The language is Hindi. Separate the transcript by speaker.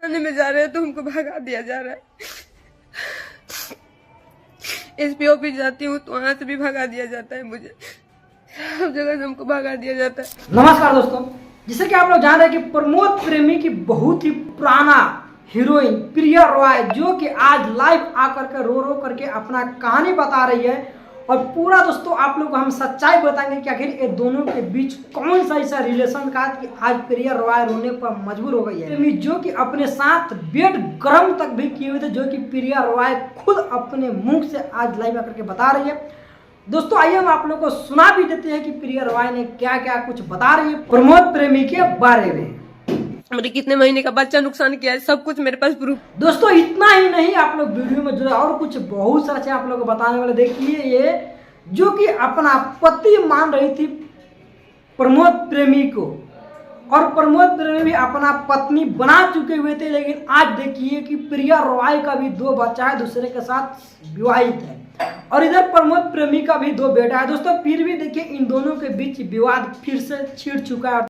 Speaker 1: थाने में जा रहे हैं तो हमको भगा दिया जा रहा है। एसपी ऑफिस जाती हूँ तो वहाँ से भी भगा दिया जाता है, मुझे सब जगह से हमको भगा दिया जाता है।
Speaker 2: नमस्कार दोस्तों, जैसे कि आप लोग जान रहे हैं कि प्रमोद प्रेमी की बहुत ही पुराना हीरोइन प्रिया रॉय जो कि आज लाइव आकर के रो रो करके अपना कहानी बता रही है और पूरा दोस्तों आप लोग को हम सच्चाई बताएंगे कि आखिर ये दोनों के बीच कौन सा ऐसा रिलेशन था कि आज प्रिया रॉय रोने पर मजबूर हो गई है। प्रेमी जो कि अपने साथ बेड गर्म तक भी किए हुए थे, जो कि प्रिया रॉय खुद अपने मुंह से आज लाइव आकर के बता रही है। दोस्तों आइए हम आप लोग को सुना भी देते हैं कि प्रिया रॉय ने क्या क्या कुछ बता रही है प्रमोद प्रेमी के बारे में।
Speaker 1: मेरे कितने महीने का बच्चा नुकसान किया है, सब कुछ मेरे पास प्रूफ।
Speaker 2: दोस्तों इतना ही नहीं, आप लोग वीडियो में जुड़े और कुछ बहुत सारा चीज आप लोग को बताने वाले। देखिए ये जो कि अपना पति मान रही थी प्रमोद प्रेमी को और प्रमोद प्रेमी भी अपना पत्नी बना चुके हुए थे, लेकिन आज देखिए कि प्रिया रॉय का भी 2 बच्चा है, दूसरे के साथ विवाहित है और इधर प्रमोद प्रेमी का भी 2 बेटा है। दोस्तों फिर भी देखिए इन दोनों के बीच विवाद फिर से छिड़ चुका है।